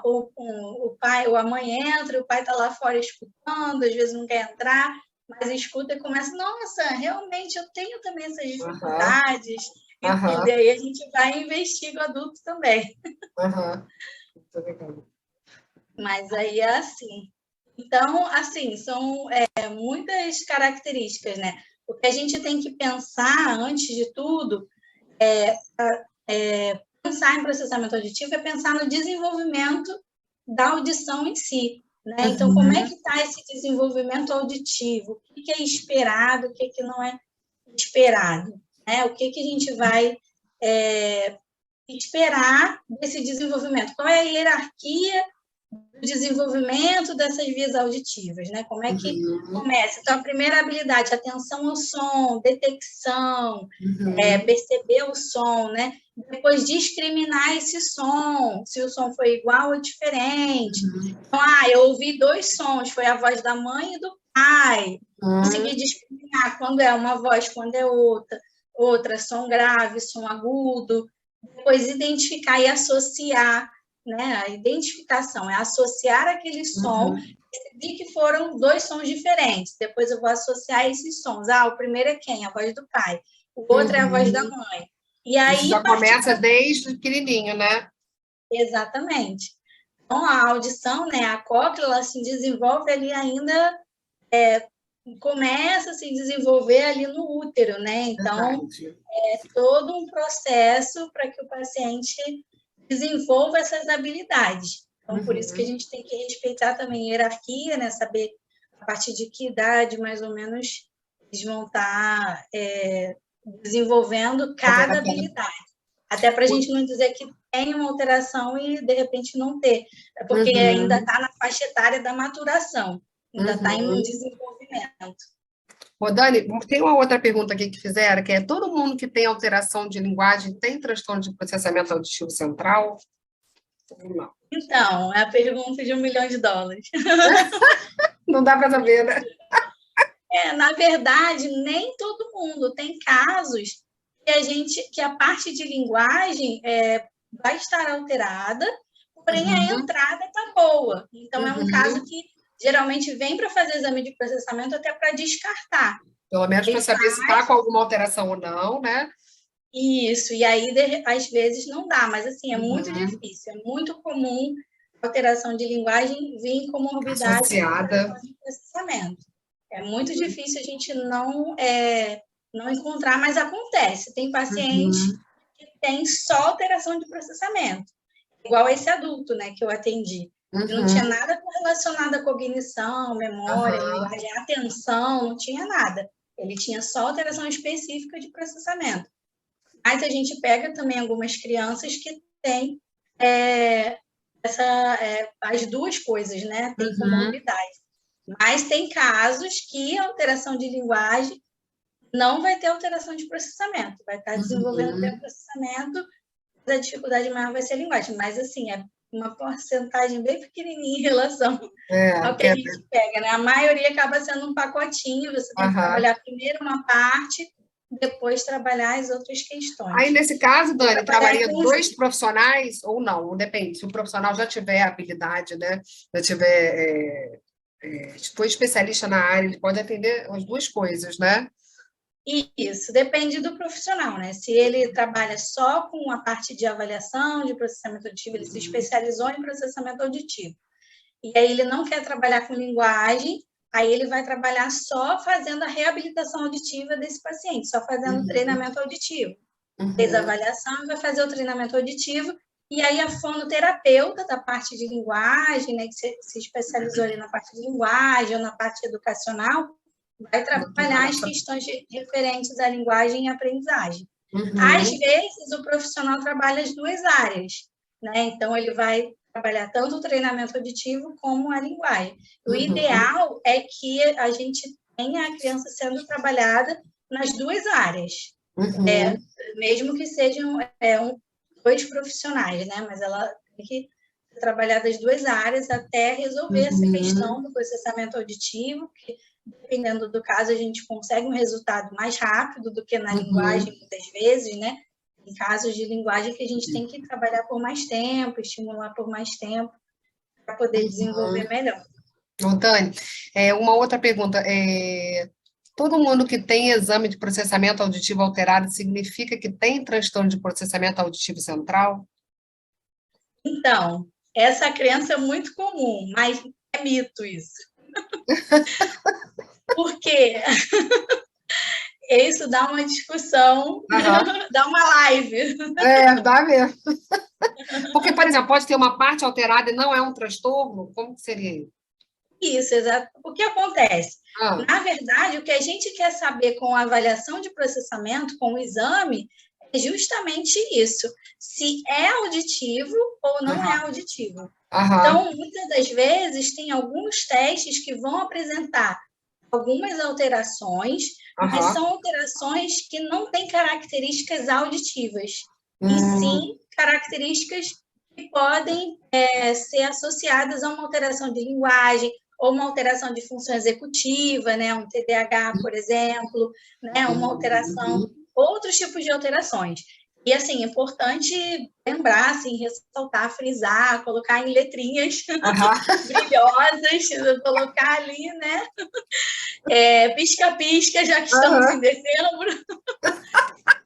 o pai ou a mãe entra, o pai está lá fora escutando, às vezes não quer entrar, mas escuta e começa, nossa, realmente eu tenho também essas dificuldades. E aí a gente vai investir o adulto também. Muito legal. Mas aí é assim. Então, assim, são muitas características, né? O que a gente tem que pensar, antes de tudo, pensar em processamento auditivo é pensar no desenvolvimento da audição em si. Né? Então, como é que está esse desenvolvimento auditivo? O que é esperado, o que não é esperado? Né? O que a gente vai esperar desse desenvolvimento? Qual é a hierarquia do desenvolvimento dessas vias auditivas, né? Como é que começa? Então, a primeira habilidade, atenção ao som, detecção, perceber o som, né? Depois, discriminar esse som, se o som foi igual ou diferente. Então, eu ouvi 2 sons, foi a voz da mãe e do pai. Consegui discriminar quando é uma voz, quando é outra, som grave, som agudo. Depois, identificar e associar, né? A identificação é associar aquele som, percebi que foram 2 sons diferentes, depois eu vou associar esses sons. O primeiro é quem? A voz do pai, o outro é a voz da mãe. E aí, isso já começa desde pequenininho, né? Exatamente. Então, a audição, né, a cóclea, ela se desenvolve ali ainda, começa a se desenvolver ali no útero, né? Então, é todo um processo para que o paciente desenvolva essas habilidades. Então, por isso que a gente tem que respeitar também a hierarquia, né? Saber a partir de que idade, mais ou menos, eles vão estar desenvolvendo cada habilidade. Até para a gente não dizer que tem uma alteração e, de repente, não ter. Porque ainda está na faixa etária da maturação. Ainda está em desenvolvimento. Ô, Dani, tem uma outra pergunta aqui que fizeram, que é: todo mundo que tem alteração de linguagem tem transtorno de processamento auditivo central? Ou não? Então, é a pergunta de US$ 1 milhão. Não dá para saber, né? Na verdade, nem todo mundo. Tem casos que a parte de linguagem vai estar alterada, porém a Uhum, entrada está boa. Então, é um caso uhum. que geralmente vem para fazer exame de processamento até para descartar. Pelo menos Ele para saber se está faz com alguma alteração ou não, né? isso, e aí às vezes não dá, mas assim, é muito Uhum. difícil, é muito comum alteração de linguagem vir em comorbidade com Associada. alteração de processamento. É muito difícil a gente não encontrar, mas acontece. Tem paciente Uhum, que tem só alteração de processamento, igual esse adulto, né, que eu atendi. Ele não tinha uhum, nada relacionado à cognição, memória, aham, linguagem, atenção, não tinha nada. Ele tinha só alteração específica de processamento. Mas a gente pega também algumas crianças que têm as duas coisas, né? Tem uhum, comorbidade. Mas tem casos que a alteração de linguagem não vai ter alteração de processamento, vai estar desenvolvendo bem o uhum. processamento, mas a dificuldade maior vai ser a linguagem. Mas, assim, é uma porcentagem bem pequenininha em relação É, ao que que a é, gente pega, né? A maioria acaba sendo um pacotinho, você tem que aham. trabalhar primeiro uma parte, depois trabalhar as outras Aí, questões. nesse caso, E Dani, trabalhar em trabalharia dois conjunto. profissionais ou não? Depende. Se o profissional já tiver habilidade, né? Já tiver, foi especialista na área, ele pode atender as duas coisas, né? Isso, depende do profissional, né? Se ele trabalha só com a parte de avaliação de processamento auditivo, ele se especializou em processamento auditivo, e aí ele não quer trabalhar com linguagem, aí ele vai trabalhar só fazendo a reabilitação auditiva desse paciente, só fazendo Uhum, treinamento auditivo. Fez a uhum, avaliação e vai fazer o treinamento auditivo, e aí a fonoterapeuta da parte de linguagem, né, que se especializou ali na parte de linguagem ou na parte educacional, vai vou trabalhar trabalhar as só. questões referentes à linguagem e aprendizagem. Às Uhum, vezes, o profissional trabalha as duas áreas, né? Então, ele vai trabalhar tanto o treinamento auditivo como a linguagem. O uhum, ideal é que a gente tenha a criança sendo trabalhada nas duas áreas, uhum, mesmo que sejam dois profissionais, né? Mas ela tem que trabalhar das duas áreas até resolver essa uhum, questão do processamento auditivo, que, dependendo do caso, a gente consegue um resultado mais rápido do que na uhum. linguagem, muitas vezes, né? Em casos de linguagem que a gente tem que trabalhar por mais tempo, estimular por mais tempo, para poder desenvolver melhor. Ô, Dani, uma outra pergunta. Todo mundo que tem exame de processamento auditivo alterado significa que tem transtorno de processamento auditivo central? Então, essa crença é muito comum, mas é mito isso. Porque isso dá uma discussão, Aham. dá uma live. Dá mesmo. Porque, por exemplo, pode ter uma parte alterada e não é um transtorno? Como que seria isso? Isso, exato. O que acontece? Ah, Na verdade, o que a gente quer saber com a avaliação de processamento, com o exame, é justamente isso: se é auditivo ou não é aham, auditivo. aham, Então, muitas das vezes, tem alguns testes que vão apresentar algumas alterações, mas aham. são alterações que não têm características auditivas, e Hum, sim características que podem ser associadas a uma alteração de linguagem ou uma alteração de função executiva, né, um TDAH, por exemplo, né, uma alteração, uhum, outros tipos de alterações. E, assim, é importante lembrar, assim, ressaltar, frisar, colocar em letrinhas aham, brilhosas, colocar ali, né, pisca-pisca, já que estamos em aham, dezembro,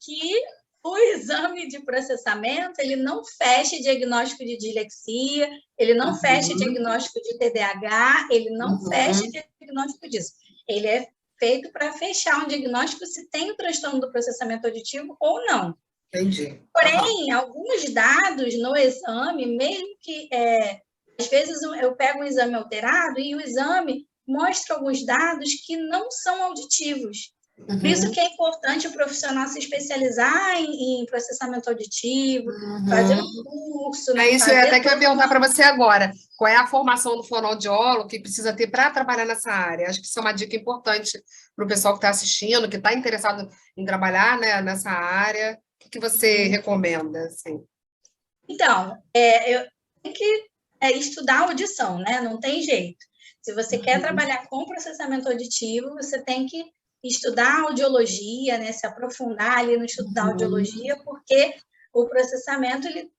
que o exame de processamento, ele não fecha diagnóstico de dislexia, ele não fecha uhum, diagnóstico de TDAH, ele não fecha uhum. diagnóstico disso. Ele é feito para fechar um diagnóstico se tem o transtorno do processamento auditivo ou não. Entendi. Aham. Porém, alguns dados no exame, mesmo que às vezes eu pego um exame alterado e o exame mostra alguns dados que não são auditivos. Por isso que é importante o profissional se especializar em processamento auditivo, fazer um curso, né? É isso até que eu ia perguntar para você agora. Qual é a formação do fonoaudiólogo que precisa ter para trabalhar nessa área? Acho que isso é uma dica importante para o pessoal que está assistindo, que está interessado em trabalhar, né, nessa área. O que você recomenda? Assim? Então, eu tenho que estudar audição, né? Não tem jeito. Se você quer trabalhar com processamento auditivo, você tem que estudar audiologia, né? Se aprofundar ali no estudo da audiologia, porque o processamento ele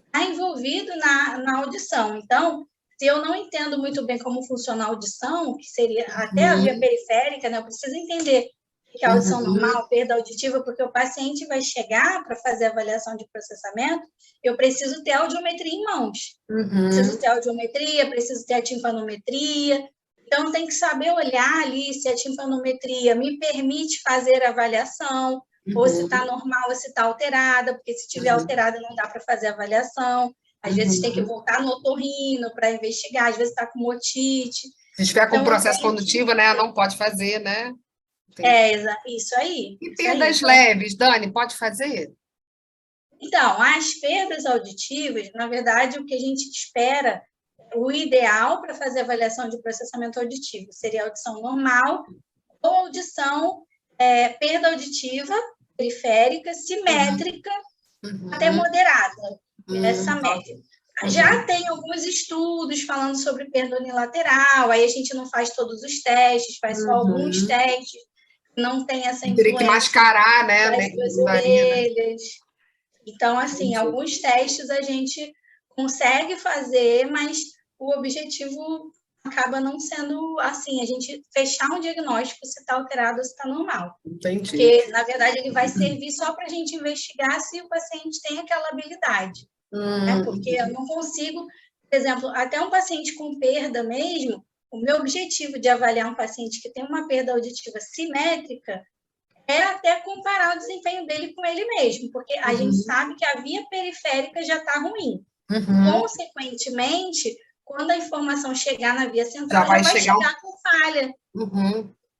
está envolvido na audição. Então, se eu não entendo muito bem como funciona a audição, que seria até a via periférica, né? Eu preciso entender o que é audição normal, perda auditiva, porque o paciente vai chegar para fazer a avaliação de processamento, eu preciso ter audiometria em mãos. Preciso ter audiometria, preciso ter a timpanometria. Então, tem que saber olhar ali se a timpanometria me permite fazer a avaliação, ou se está normal ou se está alterada, porque se estiver alterada não dá para fazer a avaliação. Às vezes tem que voltar no otorrino para investigar, às vezes está com otite. Se estiver com processo condutivo, né, não pode fazer, né? Isso aí. E perdas leves, Dani, pode fazer? Então, as perdas auditivas, na verdade, o que a gente espera, o ideal para fazer avaliação de processamento auditivo seria audição normal ou audição, perda auditiva periférica, simétrica, até moderada, essa média. Já tem alguns estudos falando sobre perda unilateral, aí a gente não faz todos os testes, faz só alguns testes, não tem essa influência. Teria que mascarar, né? Das duas orelhas. Então, assim, alguns testes a gente consegue fazer, mas o objetivo acaba não sendo, assim, a gente fechar um diagnóstico se está alterado ou se está normal. Entendi. Porque, na verdade, ele vai servir só para a gente investigar se o paciente tem aquela habilidade. Né? Porque eu não consigo, por exemplo, até um paciente com perda mesmo, o meu objetivo de avaliar um paciente que tem uma perda auditiva simétrica é até comparar o desempenho dele com ele mesmo, porque a gente sabe que a via periférica já está ruim. Consequentemente, quando a informação chegar na via central, já vai chegar com falha.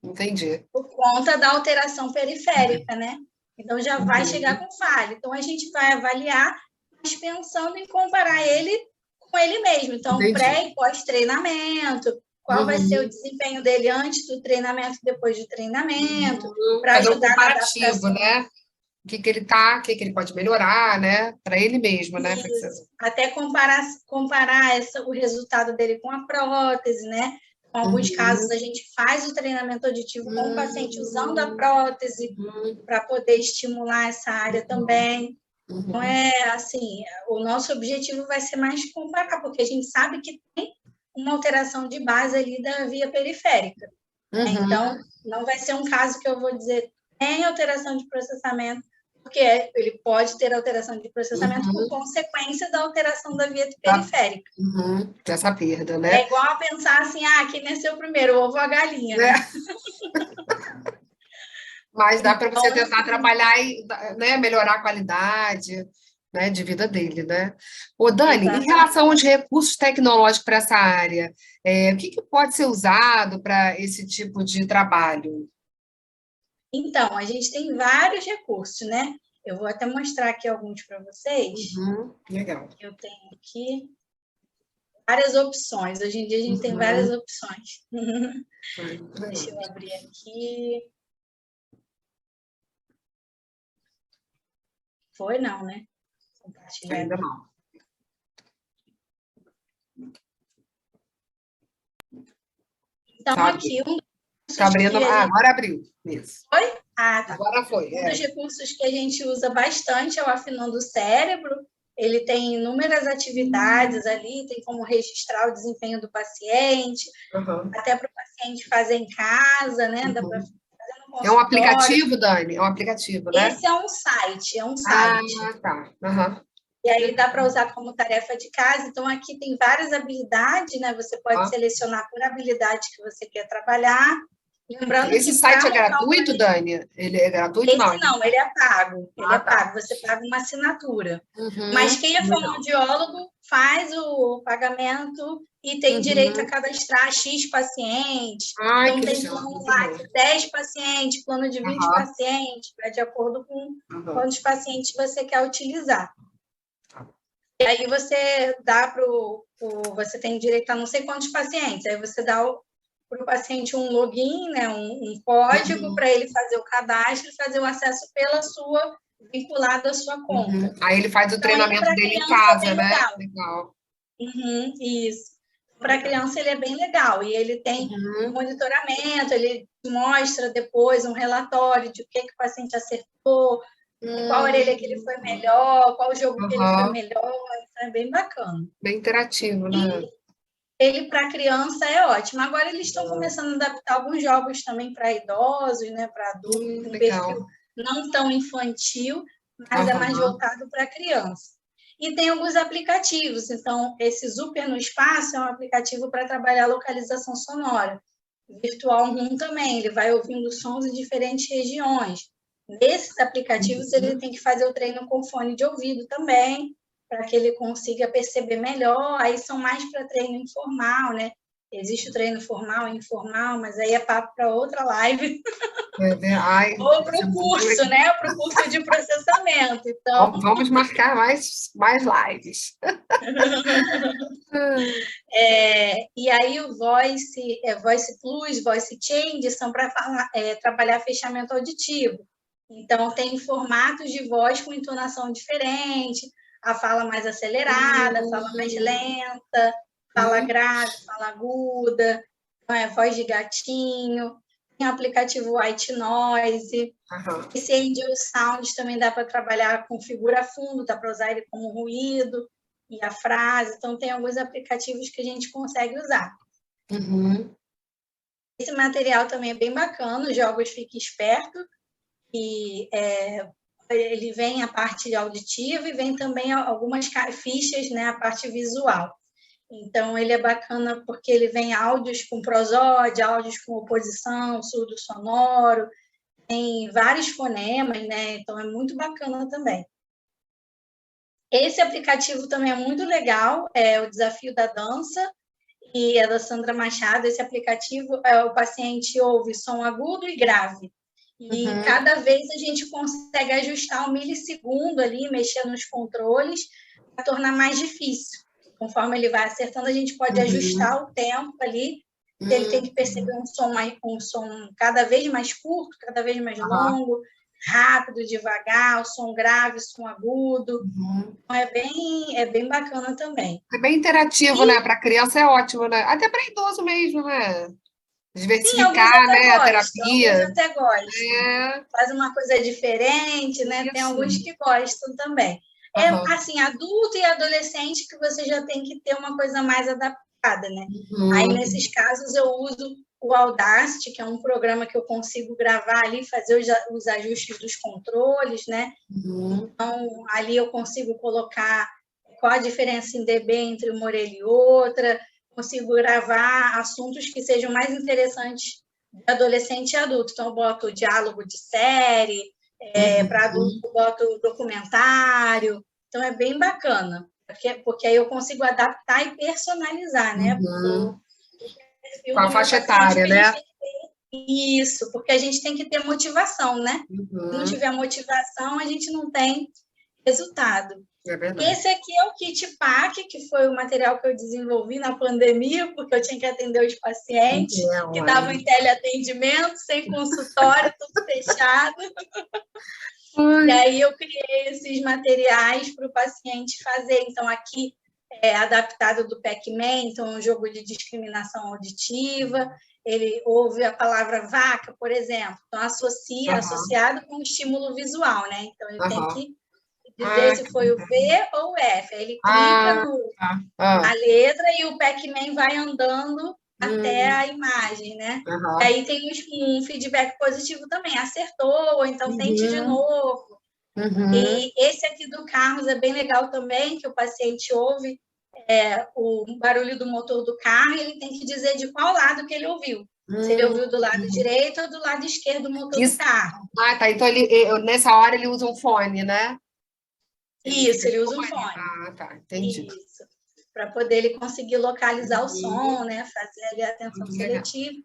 Entendi. Por conta da alteração periférica, né? Então, já vai chegar com falha. Então, a gente vai avaliar, mas pensando em comparar ele com ele mesmo. Então, pré e pós-treinamento, qual vai ser o desempenho dele antes do treinamento e depois do treinamento, para ajudar um comparativo, né? O que ele tá, o que ele pode melhorar, né? Para ele mesmo, né? Até comparar o resultado dele com a prótese, né? Em alguns casos, a gente faz o treinamento auditivo com o paciente usando a prótese para poder estimular essa área também. Então, assim, o nosso objetivo vai ser mais comparar, porque a gente sabe que tem uma alteração de base ali da via periférica. Então, não vai ser um caso que eu vou dizer tem alteração de processamento, porque ele pode ter alteração de processamento por consequência da alteração da via periférica. Dessa perda, né? É igual a pensar assim, quem nasceu primeiro, o ovo ou a galinha, né? Mas dá para você tentar trabalhar e, né, melhorar a qualidade, né, de vida dele, né? Ô, Dani, em relação aos recursos tecnológicos para essa área, o que pode ser usado para esse tipo de trabalho? Então, a gente tem vários recursos, né? Eu vou até mostrar aqui alguns para vocês. Legal. Eu tenho aqui várias opções. Hoje em dia a gente tem várias opções. Deixa eu abrir aqui. Foi não, né? Compartilhar. Ainda não. Então, aqui um Está abrindo. Agora abriu. Isso. Foi? Tá. Agora foi. Um dos recursos que a gente usa bastante é o Afinando o Cérebro. Ele tem inúmeras atividades ali, tem como registrar o desempenho do paciente, até para o paciente fazer em casa, né? Dá para fazer no consultório. É um aplicativo, Dani? É um aplicativo, né? Esse é um site, tá. E aí dá para usar como tarefa de casa. Então, aqui tem várias habilidades, né? Você pode selecionar por habilidade que você quer trabalhar. Lembrando Esse que site é para montar gratuito, Dani? Ele é gratuito? Não, esse não, ele é pago. Ele é tá. pago, você paga uma assinatura. Mas Uhum, quem é legal. fonoaudiólogo faz o pagamento e tem direito a Uhum. cadastrar X pacientes. Ai, Então, que tem legal, plano muito lá bom. de 10 pacientes, plano de 20 Aham, pacientes, vai de acordo com aham. quantos pacientes você quer utilizar. E aí você dá você tem direito a não sei quantos pacientes, aí você dá para o paciente um login, né, um código Uhum, para ele fazer o cadastro e fazer o acesso vinculado à sua uhum. conta. Aí ele faz o Então, ele treinamento para dele em criança é casa, bem né? legal. Legal, Uhum, isso. Para legal. criança ele é bem legal e ele tem Uhum. monitoramento, ele mostra depois um relatório de o que o paciente acertou, qual orelha que ele foi melhor, qual jogo que ele foi Aham. melhor, então é bem bacana. Bem interativo, né? E ele para criança é ótimo. Agora eles estão começando a adaptar alguns jogos também para idosos, né, para adultos, um Legal. perfil não tão infantil, mas é mais Aham. voltado para criança. E tem alguns aplicativos. Então, esse Super no Espaço é um aplicativo para trabalhar localização sonora. Virtual Room também, ele vai ouvindo sons em diferentes regiões. Nesses aplicativos, ele tem que fazer o treino com fone de ouvido também, para que ele consiga perceber melhor. Aí são mais para treino informal, né? Existe o treino formal e informal, mas aí é papo para outra live, Ai, ou para isso é o muito curso, legal. né? Para o curso de processamento. Então, Vamos marcar mais lives. e aí o Voice Plus, Voice Change são para trabalhar fechamento auditivo. Então, tem formatos de voz com entonação diferente, a fala mais acelerada, a fala mais lenta, fala grave, fala aguda, então é voz de gatinho, tem o aplicativo White Noise, Aham. esse Angel Sound também dá para trabalhar com figura fundo, dá para usar ele como ruído e a frase, então tem alguns aplicativos que a gente consegue usar. Uhum. Esse material também é bem bacana, os jogos Fique Esperto, e ele vem a parte auditiva e vem também algumas fichas, né, a parte visual. Então, ele é bacana porque ele vem áudios com prosódia, áudios com oposição, surdo sonoro, tem vários fonemas, né? Então, é muito bacana também. Esse aplicativo também é muito legal, é o Desafio da Dança, e é da Sandra Machado. Esse aplicativo, o paciente ouve som agudo e grave. E Uhum. cada vez a gente consegue ajustar um milissegundo ali, mexer nos controles, para tornar mais difícil. Conforme ele vai acertando, a gente pode ajustar o tempo ali. Ele tem que perceber um som cada vez mais curto, cada vez mais Aham. longo, rápido, devagar, o som grave, o som agudo. Uhum. Então, é bem bacana também. É bem interativo, né? E, Para criança é ótimo, né? Até para idoso mesmo, né? sim, alguns Diversificar, até né? A gostam, alguns terapia. até gostam. É Faz uma coisa diferente, né? Tem isso. alguns que gostam também. É Aham. assim, adulto e adolescente que você já tem que ter uma coisa mais adaptada, né? Aí, Uhum. nesses casos, eu uso o Audacity, que é um programa que eu consigo gravar ali, fazer os ajustes dos controles, né? Uhum. Então, ali eu consigo colocar qual a diferença em dB entre uma orelha e outra, consigo gravar assuntos que sejam mais interessantes de adolescente e adulto. Então, eu boto diálogo de série, para adulto Uhum. eu boto documentário. Então, é bem bacana, porque aí eu consigo adaptar e personalizar, né? O Uhum. perfil Com a do meu faixa paciente, etária, que a gente né? tem isso, porque a gente tem que ter motivação, né? Se não Uhum. tiver motivação, a gente não tem resultado. É verdade. Esse aqui é o kit PAC, que foi o material que eu desenvolvi na pandemia, porque eu tinha que atender os pacientes que estavam É, em teleatendimento, sem consultório, tudo fechado. E ai. aí eu criei esses materiais para o paciente fazer. Então, aqui é adaptado do Pac-Man, então um jogo de discriminação auditiva. Ele ouve a palavra vaca, por exemplo, então Aham. associado com o estímulo visual, né? Então, ele tem Aham. que dizer Ah, se que foi o V legal. ou o F. Aí ele clica Ah, tá. na Ah. letra e o Pac-Man vai andando até Hum. a imagem, né? E Aham. aí tem um feedback positivo também, acertou, ou então tente de Uhum. novo. Uhum. E esse aqui do Carros é bem legal também, que o paciente ouve o barulho do motor do carro e ele tem que dizer de qual lado que ele ouviu. Se ele ouviu do lado direito ou do lado esquerdo o motor do carro. Ah, tá. Então, nessa hora ele usa um fone, né? Isso, ele usa um fone. Ah, tá. Entendi. Isso. Para poder ele conseguir localizar o som, né? Fazer ali a atenção seletiva.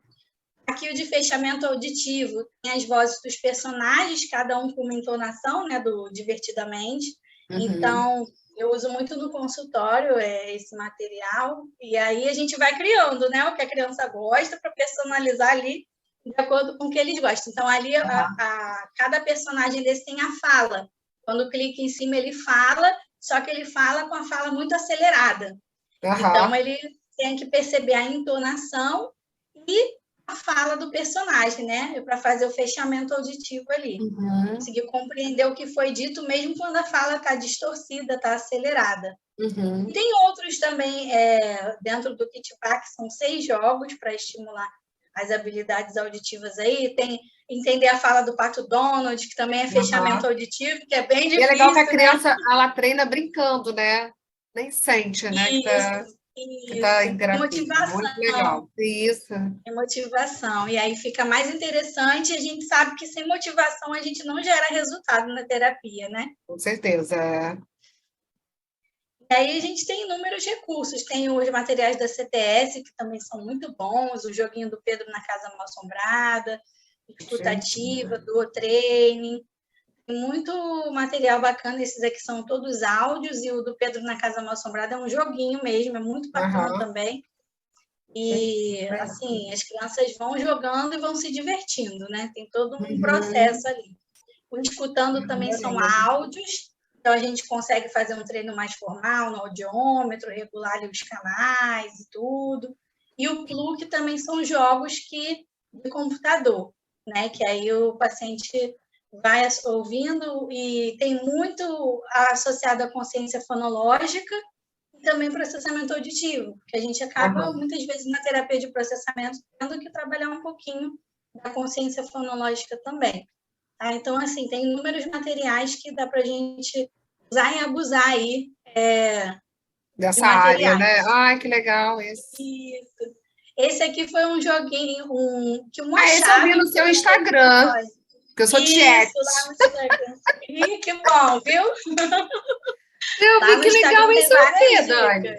Aqui o de fechamento auditivo tem as vozes dos personagens, cada um com uma entonação, né, do Divertidamente. Então, eu uso muito no consultório esse material, e aí a gente vai criando, né, o que a criança gosta para personalizar ali de acordo com o que eles gostam. Então, ali cada personagem desse tem a fala. Quando clica em cima, ele fala, só que ele fala com a fala muito acelerada. Então, ele tem que perceber a entonação e a fala do personagem, né? Para fazer o fechamento auditivo ali. Conseguir compreender o que foi dito, mesmo quando a fala está distorcida, está acelerada. E tem outros também dentro do Kitback, são 6 jogos para estimular as habilidades auditivas aí. Tem entender a fala do Pato Donald, que também é fechamento auditivo, que é bem difícil. E é legal que a criança, ela treina brincando, né? Nem sente, né? Isso. Que tá em terapia. Motivação. Muito legal. Isso. É motivação. E aí fica mais interessante. A gente sabe que sem motivação a gente não gera resultado na terapia, né? Com certeza. E aí a gente tem inúmeros recursos. Tem os materiais da CTS, que também são muito bons. O joguinho do Pedro na Casa Mal Assombrada, escutativa, do training. Muito material bacana, esses aqui são todos áudios, e o do Pedro na Casa Mal Assombrada é um joguinho mesmo, é muito bacana também. E, assim, as crianças vão jogando e vão se divertindo, né? Tem todo um processo ali. O escutando também são áudios, então a gente consegue fazer um treino mais formal no audiômetro, regular ali os canais e tudo. E o Pluk também são jogos de computador, né? Que aí o paciente vai ouvindo, e tem muito associado à consciência fonológica e também processamento auditivo, que a gente acaba, muitas vezes, na terapia de processamento, tendo que trabalhar um pouquinho da consciência fonológica também. Tá? Então, assim, tem inúmeros materiais que dá para a gente usar e abusar aí dessa área, né? Ai, que legal esse. Isso. Esse aqui foi um joguinho, esse eu vi no seu Instagram. Porque eu sou tiete. Lá no Instagram. Ih, que bom, viu? Eu vi, que legal isso aqui, Dani.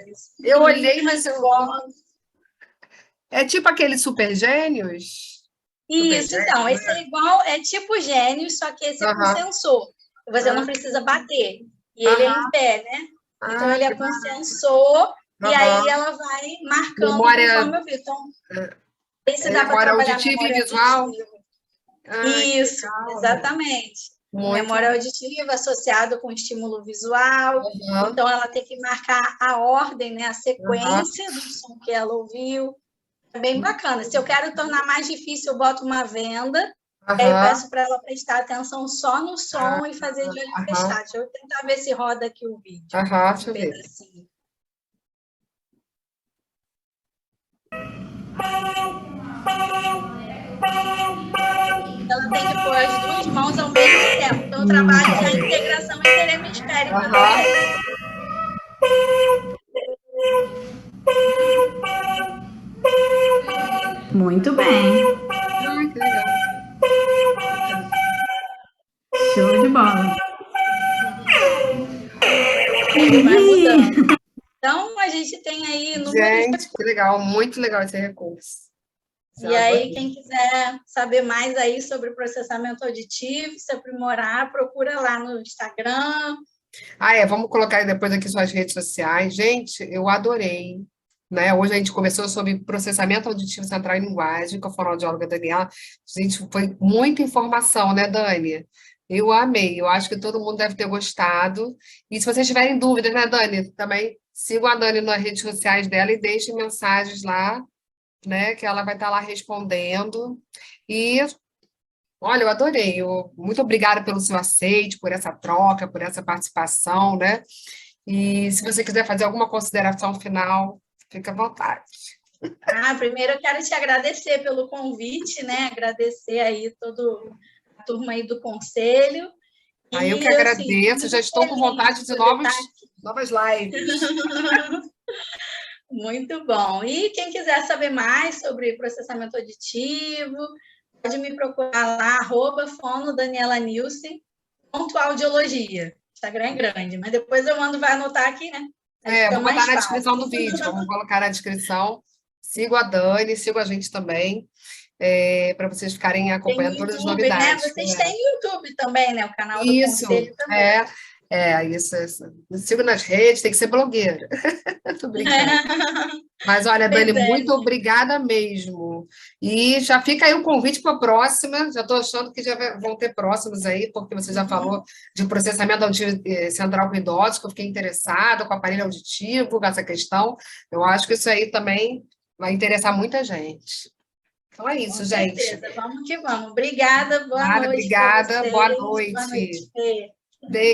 Eu olhei, mas eu... É tipo aqueles Super Gênios? Isso, então. Esse é igual, é tipo Gênios, só que esse é com sensor. Você não precisa bater. E ele é em pé, né? Então, ele é com sensor, e aí ela vai marcando conforme eu vi. Então, esse dá para trabalhar auditiva e visual? Isso, exatamente. Memória auditiva associada com estímulo visual. Então, ela tem que marcar a ordem, né, a sequência do som que ela ouviu. É bem bacana. Se eu quero tornar mais difícil, eu boto uma venda. Aí eu peço para ela prestar atenção só no som e fazer de olho fechado. Deixa eu tentar ver se roda aqui o vídeo. Deixa eu ver. Ela tem que pôr as 2 mãos ao mesmo tempo. Então, eu trabalho na integração interhemisférica também. Muito bem. Ai, que legal. Show de bola. Ele vai mudando. Então, a gente tem aí inúmeros... Gente, que legal. Muito legal esse recurso. E aí, quem quiser saber mais aí sobre processamento auditivo, se aprimorar, procura lá no Instagram. Vamos colocar aí depois aqui suas redes sociais. Gente, eu adorei. Né? Hoje a gente conversou sobre processamento auditivo central e linguagem com a fonoaudióloga Daniela. Gente, foi muita informação, né, Dani? Eu amei. Eu acho que todo mundo deve ter gostado. E se vocês tiverem dúvidas, né, Dani? Também sigam a Dani nas redes sociais dela e deixem mensagens lá, né, que ela vai estar lá respondendo. E, olha, eu adorei. Muito obrigada pelo seu aceite, por essa troca, por essa participação, né? E se você quiser fazer alguma consideração final, fica à vontade. Primeiro eu quero te agradecer pelo convite, né? Agradecer aí toda a turma aí do conselho. Eu que agradeço, já estou com vontade de novas lives. Muito bom. E quem quiser saber mais sobre processamento auditivo, pode me procurar lá, @fonodaniela.nilce.audiologia. Instagram é grande, mas depois eu mando, vai anotar aqui, né? Vou botar na descrição do vídeo, vamos colocar na descrição. Siga a Dani, siga a gente também, para vocês ficarem acompanhando todas as novidades. Né? Vocês têm YouTube também, né? O canal do Isso, Conselho também. isso. Sigo nas redes, tem que ser blogueira. Tô brincando. Mas, olha, Dani, muito obrigada mesmo. E já fica aí o convite para a próxima. Já estou achando que já vão ter próximos aí, porque você já falou de processamento auditivo central com idosos, que eu fiquei interessada com o aparelho auditivo, com essa questão. Eu acho que isso aí também vai interessar muita gente. Então é isso, gente. Certeza. Vamos que vamos. Obrigada, boa noite. Obrigada, boa noite. Boa noite, Fê. Beijo.